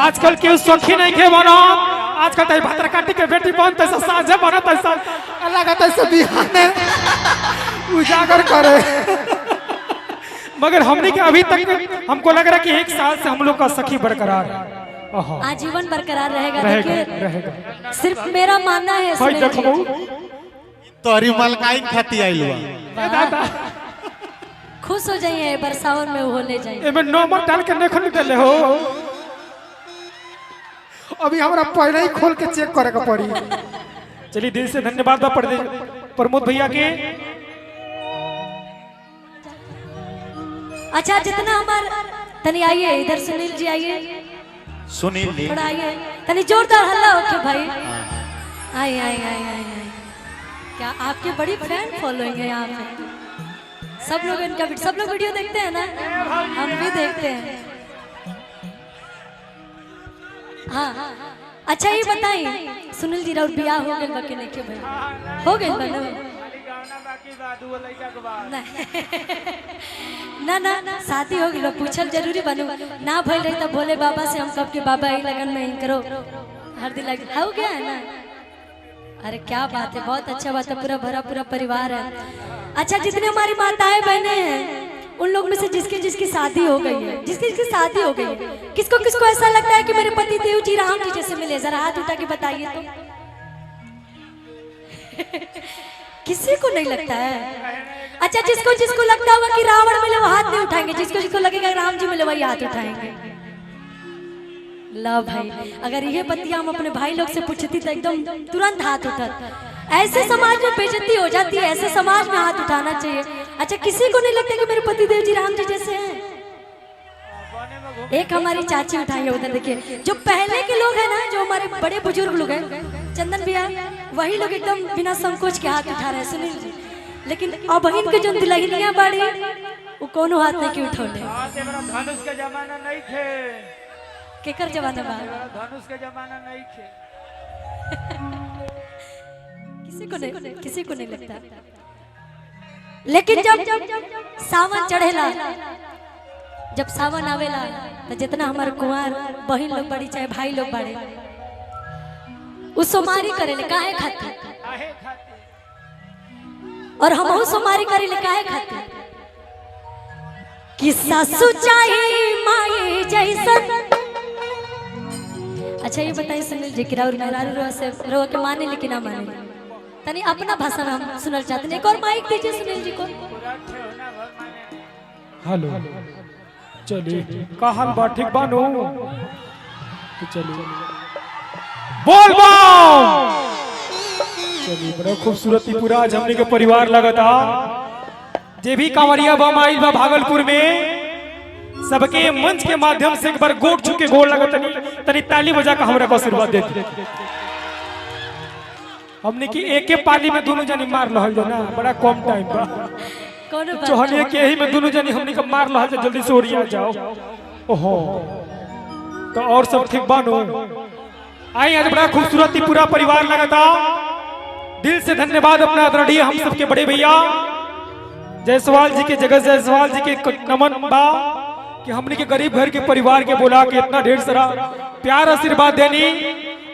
आजकल के सखी नहीं के बनो आजकल तो भद्र काटी के बेटी बन तैसा साझे बनो तैसा अलग तैसा बिहाने उजागर करे। मगर हमने के अभी तक हमको लग रहा है कि 1 साल से हम लोग का सखी बरकरार है, आजीवन बरकरार रहेगा। देखिए सिर्फ मेरा मानना है भाई देखो तोरी मलकाइन खाती आइलवा खुश हो जाइए बरसावन में वो ले जाइए एमे नंबर डाल के नहीं देले हो अभी हमरा पहले ही खोल के चेक करे का पड़ी। चलिए दिल से धन्यवाद प्रमोद भैया के। अच्छा जितना हमार तनी आइए इधर सुनील जी आइए सुनील जी थोड़ा आइए तनी जोरदार हल्ला ओके भाई आइए आइए आइए आइए। क्या आपके बड़ी फैन फॉलोइंग है यहाँ पे सब लोग इनका सब लोग वीडियो देखते हैं ना हम भी देखते हैं। हाँ अच्छा ये बताइए सुनील जी राउत बियाह हो गए बाकी नहीं के भाई हो गए ना ना ना शादी हो गई पूछल जरूरी बनू ना भइल रही तो भोले बाबा से हम कब के बाबा ही लगन में करो हर दिन लग हो गया है ना। अरे क्या बात है बहुत अच्छा बात है पूरा भरा पूरा परिवार है। अच्छा जितने हमारी माताएं बहने हैं उन लोग में से जिसकी जिसकी शादी हो गई है जिसकी जिसकी शादी हो गई है किसको किसको ऐसा लगता है कि मेरे पति देव जी राम जी जैसे मिले जरा हाथ उठा के बताइए तो किसी को नहीं लगता है। अच्छा जिसको जिसको लगता होगा कि रावण मिले वो हाथ नहीं उठाएंगे जिसको जिसको लगेगा राम जी मिले वही हाथ उठाएंगे। ला भाई अगर ये बतिया हम अपने भाई लोग से पूछती तो एकदम तुरंत हाथ उठाता। ऐसे समाज में बेइज्जती हो जाती है ऐसे समाज में हाथ उठाना चाहिए। अच्छा किसी को नहीं लगता कि मेरे पति देव जी राम जी जैसे हैं। एक हमारी चाची उठाई है उधर देखिए जो पहले के लोग हैं ना जो हमारे बड़े बुजुर्ग लोग हैं चंदन भैया वही लोग एकदम बिना संकोच के हाथ उठा रहे हैं सुनील जी। लेकिन अब इनके जो दुल्हनियां बाड़ी वो कोनो हाथ नहीं की उठौले। धनुष के जमाना नहीं थे केकर जमाना बा धनुष के जमाना नहीं थे किसी को नहीं लगता। लेकिन जब सावन चढ़ेला जब सावन आवेला तो जितना हमारे कुंवर बहन लोग बड़ी चाहे भाई लोग बड़े उस सोमारी करेले काहे खाते और हम सोमारी करेले काहे खाते कि सासू चाहे माई जैसन। अच्छा ये बताइए सुनील जी किराउर मेहरारू से रो के माने लेकिन ना माने तनी अपना भाषा में हम सुनना चाहते हैं। एक और माइक दीजिए सुनील जी को। हेलो चलिए का हाल बा ठीक बानो तो चलिए बोल बम चलिए बड़ा खूबसूरत पूरा आज हमने के परिवार लगता जे भी कांवरिया बम आइल बा भागलपुर में सबके मंच के माध्यम से एक बार गोट छुके गोल लगत तनी ताली बजा के हमरा को आशीर्वाद देते। हमने की एक के पाली में दोनों जनी मार लहल जो ना बड़ा कम टाइम बा चोहनिया के ही में दोनों जनी हमने का मार लहल जल्दी से ओरिया जाओ। ओहो तो और सब ठीक बानो आई आज बड़ा खूबसूरत पूरा परिवार लगता दिल से धन्यवाद अपना आदरणीय हम सबके बड़े भैया जायसवाल जी के जगत जायसवाल जी के नमन बा कि हमने के गरीब घर के परिवार के बोला कि इतना ढेर सारा प्यार आशीर्वाद देनी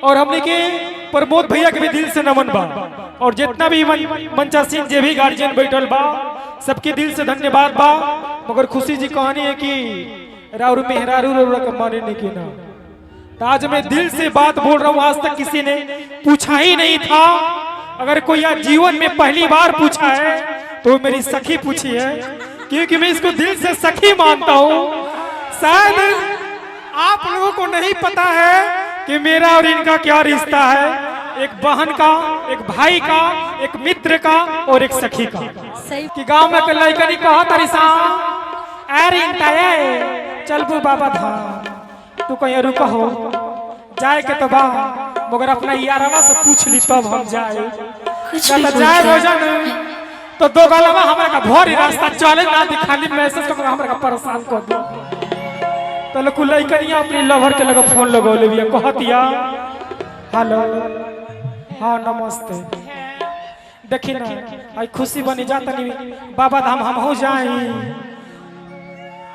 और हमने के प्रमोद भैया के भी दिल से नमन बा और जितना भी मंचासीन जे भी गार्जियन बैठल बा सबके दिल से धन्यवाद बा। मगर खुशी जी कहानी है कि राउर मेहरारू माने नहीं की ना तो आज मैं दिल से बात बोल रहा हूँ आज तक किसी ने पूछा ही नहीं था। अगर कोई आज जीवन में पहली बार पूछा है तो मेरी सखी पूछी है क्योंकि मैं इसको दिल से सखी मानता हूँ। शायद आप लोगों को नहीं पता है कि मेरा और इनका क्या रिश्ता है एक बहन का एक भाई का एक मित्र का और एक सखी का। सही कि गांव में लड़का कहा तरीसा अरे चल बू बाबा धाम तू कहीं रुका हो जाए के तो बा मगर अपना यारवा से पूछ ली तब हम जाए जाए भोजन तो दो गलवा हमरा का भोरी रास्ता चले ना दिखाली मैसेज कर हमरा का परेशान कर दो तो लकु लइकनिया अपनी लवर के लगे फोन लगौले बिया कहतिया हेलो हाँ नमस्ते देखी ना आई खुशी बनी जाता नहीं बाबा धाम हम हो जाए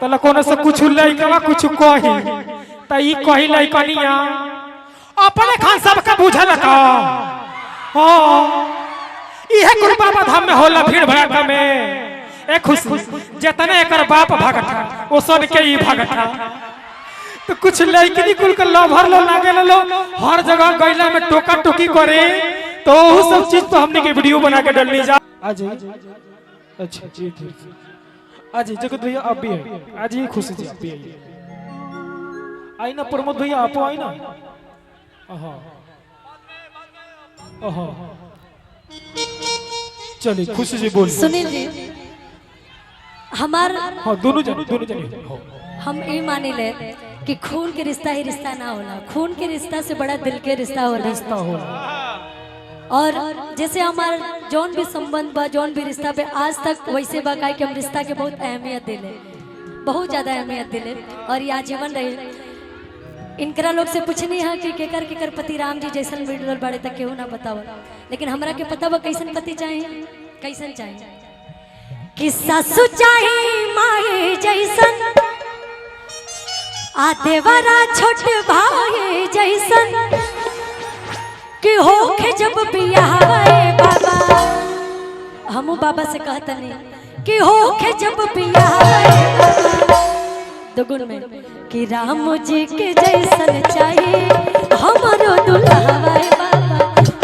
तो कोनो से कुछ लइकवा कुछ कही तई कही लइकनिया अपने खान सबका बुझल का हां इहे कुल बाबा धाम में होला भीड़ भड़का में ए खुश जितने एकर बाप भागठा ओ सन के ई भागठा तो कुछ लइकनी कुल के लभर लो लागे लो हर जगह गइला में टोका टोकी करे तो वो सब चीज तो हमने के वीडियो बना के डालनी जा आज अच्छा जी आज जगत भैया आप भी है आज ये खुशी जी आप भी आइए आई ना प्रमोद भैया आप आई ना चलिए खुशी जी बोल सुनील जी हमार हाँ दोनों जने हम ये माने ले कि खून के रिश्ता ही रिश्ता ना होला, खून के रिश्ता से बड़ा दिल के रिश्ता होला। और जैसे हमार जौन भी संबंध बा जौन भी रिश्ता पे आज तक वैसे बा कि हम रिश्ता के बहुत अहमियत दिले, बहुत ज्यादा अहमियत दिले और ये आजीवन रहे। इनकरा लोग से पूछनी है कि केकर पति राम जी जैसन मिलल बाड़े तक केहू ना बतावा, लेकिन हमरा के पता बा कैसन पति चाहिए, कैसन चाहिए कि सासु चाहिए माए जैसन आदेवरा छोट भाई जैसन कि होखे जब बियाहे बाबा, हमू बाबा से कहतनी कि होखे जब बियाहे दुगुन में कि राम जी के जैसन चाहिए हमरो दुल्हा बाबा,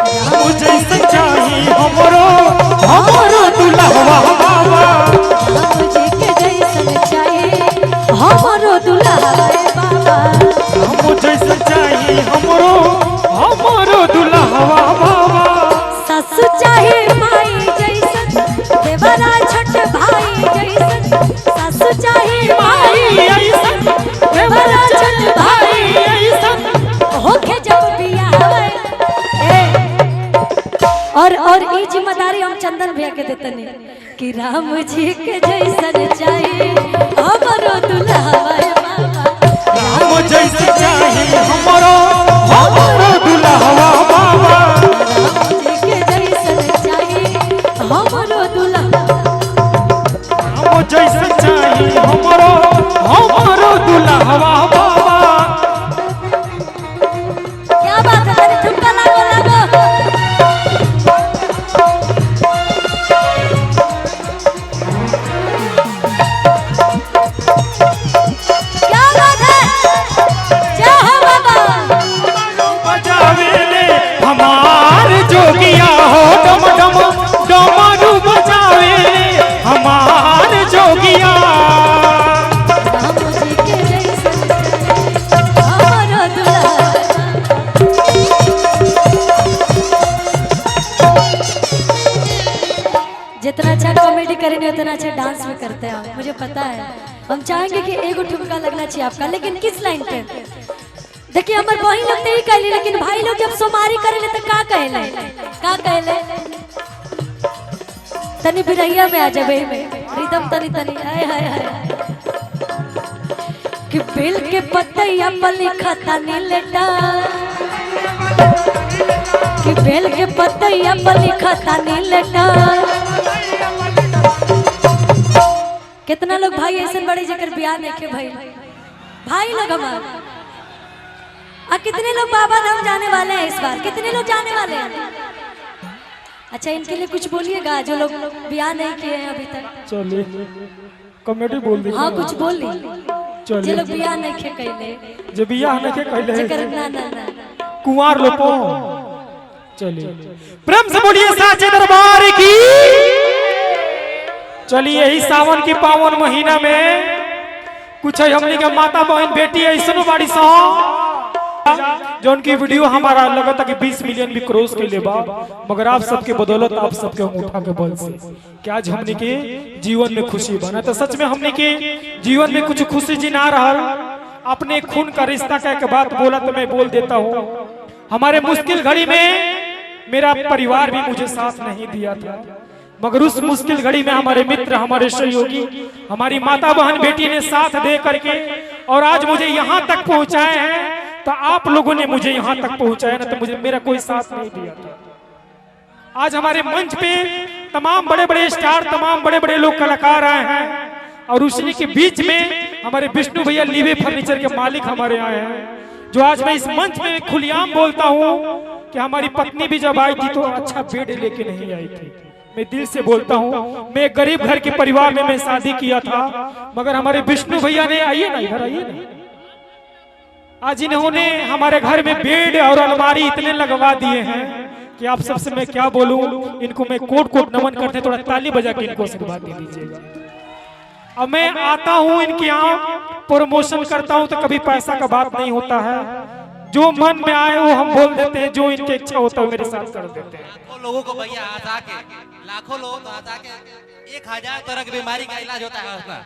राम जैसन चाहिए हमरो दुल्हा बाबा, राम जी के जैसन चाहिए हमरो दुल्हा बाबा, राम जैसन चाहिए हमरो दुल्हा बाबा, सासु चाहिए माई जैसन देवरा छोट भाई जैसन, सासु चाहिए माई जैसन देवरा छोट भाई जैसन होके जब बियाहे और ई जिम्मेदारी हम चंदन भैया के देतनी कि राम जी के जैसन चाहिए हमरो दुल्हा बाबा, राम जैसन चाहिए हमरो दुल्हा बाबा, राम जी के जैसन चाहिए हमरो दुल्हा, राम जैसन चाहिए हमरो दुल्हा बाबा। क्या बात है, तेरे ठुमका लागो लागो क्या बात है, जय हो बाबा बजावे ले हमार जोगिया हो डम डम डमरू बजावे ले हमार जोगिया, राम जी के जैसन हमरो दुल्हा, जितना अच्छा कॉमेडी करेंगे उतना अच्छा डांस भी करते हैं आप, मुझे पता है। हम चाहेंगे कि एगो ठुमका लगना चाहिए आपका, लेकिन किस लाइन पे? देखिए हमारे बहन लोग नहीं कहले, लेकिन भाई लोग जब सोमारी करेले तो का कहले तनी बिरैया में आ जाबे रिदम तनी तनी हाय हाय हाय कि बेल के पतैया पर लिखा तनी लेटा, कि बेल के पतैया पर लिखा तनी लेटा। कितना लोग भाई ऐसे बड़े जकर बियाह देखे भाई लोग हमारे, और कितने लोग बाबा धाम जाने वाले हैं इस बार, कितने लोग जाने वाले हैं? अच्छा इनके लिए कुछ बोलिएगा जो लोग बियाह नहीं किए हैं अभी तक। चलिए कॉमेडी बोल दी। हाँ कुछ बोल ली, चलिए जो लोग बियाह नहीं किए कहले, जे बियाह नहीं कहले जकर ना ना ना कुंवार लोपो। चलिए प्रेम से बोलिए साचे दरबार की। चलिए यही सावन की पावन महीना में कुछ हमनी के माता बहन बेटी ऐसनो बाड़ी सा जो उनकी वीडियो हमारा लगता कि 20 मिलियन भी क्रॉस कर ले बा, मगर आप सबके बदौलत आप सबके अंगूठा के बल से क्या आज हमने के जीवन में खुशी बना। तो सच में हमने के जीवन में कुछ खुशी जी ना रहा। अपने खून का रिश्ता का एक बात बोला तो मैं बोल देता हूँ। हमारे मुश्किल घड़ी में मेरा परिवार भी मुझे साथ नहीं दिया था, मगर उस मुश्किल घड़ी में हमारे मित्र, हमारे सहयोगी, हमारी माता बहन बेटी ने साथ दे करके और आज मुझे यहाँ तक पहुँचाए हैं। तो आप लोगों ने मुझे यहाँ तक पहुँचाया ना, तो मुझे मेरा कोई साथ नहीं दिया था। आज हमारे मंच पे तमाम बड़े बड़े स्टार, तमाम बड़े बड़े लोग कलाकार आए हैं और उसी के बीच में हमारे विष्णु भैया लीवे फर्नीचर के मालिक हमारे आए हैं, जो आज मैं इस मंच में खुलेआम बोलता हूँ कि हमारी पत्नी भी जब आई थी तो अच्छा बेड लेके नहीं आई थी। मैं दिल से बोलता हूँ, मैं गरीब घर के परिवार में मैं शादी किया था, मगर हमारे विष्णु भैया ने, आइए ना इधर आइए ना, आज इन्होंने हमारे घर में बेड और अलमारी इतने लगवा दिए हैं कि आप सबसे मैं क्या बोलूं। इनको मैं कोट कोट नमन करते, थोड़ा ताली बजा के इनको आशीर्वाद दे दीजिएगा। अब मैं आता हूं इनके यहाँ प्रमोशन करता हूं तो कभी पैसा का बात नहीं होता है, जो मन में आए वो हम बोल देते हैं, जो इनकी इच्छा होता है मेरे साथ कर देते हैं। लाखों लोगों को भैया हंसा के, लाखों लोगों को हंसा के 1000 तरह की बीमारी का इलाज होता है उसमें।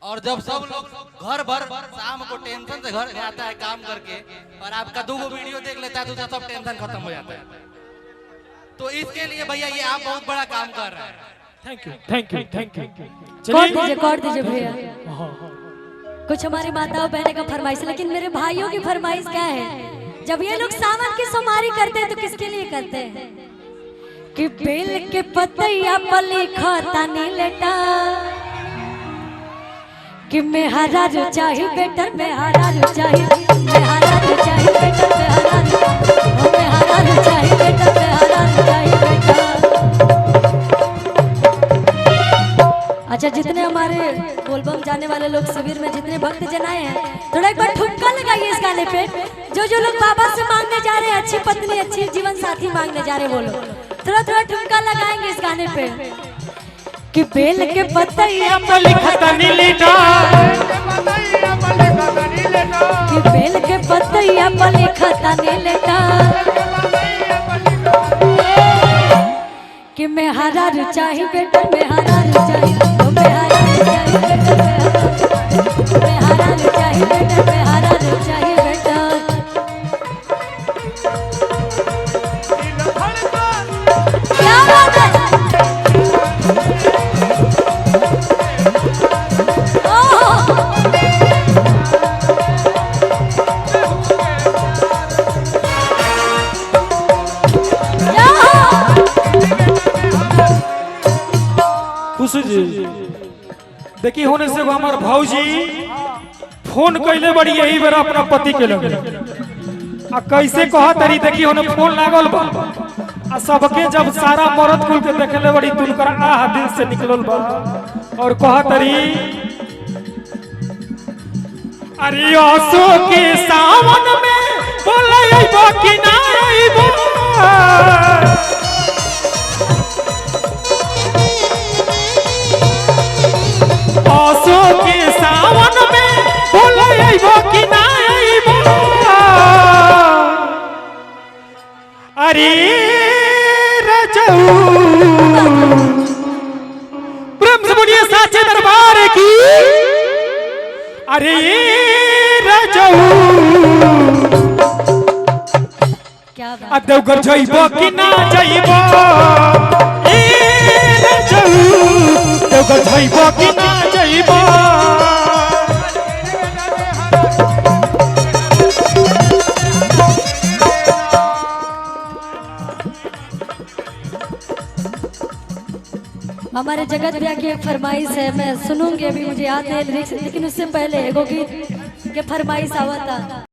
और जब सब लोग घर भर शाम को टेंशन से घर जाता है काम करके, और आपका 2 वीडियो देख लेता है तो सब टेंशन खत्म हो जाता है। तो इसके लिए भैया ये आप बहुत बड़ा काम कर रहे हैं। Thank you thank you thank you. कॉर्ड दीजिए भैया। कुछ हमारी माताओं बहने का फरमाइश, लेकिन मेरे भाइयों की फरमाइश क्या है, जब ये लोग सावन की सोमवारी करते हैं तो किसके लिए करते हैं कि बेल के पतैया पर लिखा तानी लेटा कि मेहरा जो चाही बेटर, मेहरा जो चाही, मेहरा जो चाही बेटर, मेहरा जो चाही बेटर, मेहरा जो चाही बेटर। अच्छा, जितने हमारे बोलबम जाने वाले लोग शिविर में जितने भक्त जन आए हैं, थोड़ा एक बार ठुमका लगाइए इस गाने पे। जो लोग बाबा से मांगने जा रहे हैं, अच्छी पत्नी अच्छी जीवन साथी मांगने जा रहे हैं, वो लोग थोड़ा थोड़ा ठुमका लगाएंगे इस गाने पे कि बेल के पतैया पर लिखा तानी लेटा, कि बेल के पतैया पर लिखा तानी लेटा, कि मेहरा जो चाही बेटा, मेहरा जो चाही, ओ मेहरा जो चाही बेटा, मेहरा जो चाही बेटा, मेहरा जो चाही बेटा। क्या बात है, देखिए होने से हमार भौजी फोन कैले बड़ी यही बेरा अपना पति के लगे, आ कैसे कहा तरी, देखिए होने फोन लागल बा, आ सबके जब सारा मरद कुल के देखले बड़ी तुलकर आह दिल से निकलल बा, और कहा तरी अरे आसो के सावन में बोले आइबो कि ना आइबो, आसो के सावन में बोले आइबो कि ना आइबो, अरे रजऊ प्रेम से बोलिए साचे दरबार की, अरे रजऊ क्या बात, देवघर जाइबो कि ना जाइबो, ए रजऊ देवघर जाइबो कि ना जाइबो। हमारे जगत भैया की एक फरमाइश है, मैं सुनूंगी, अभी मुझे याद है लिरिक्स, लेकिन उससे पहले एगो गीत के फरमाइश आवा था।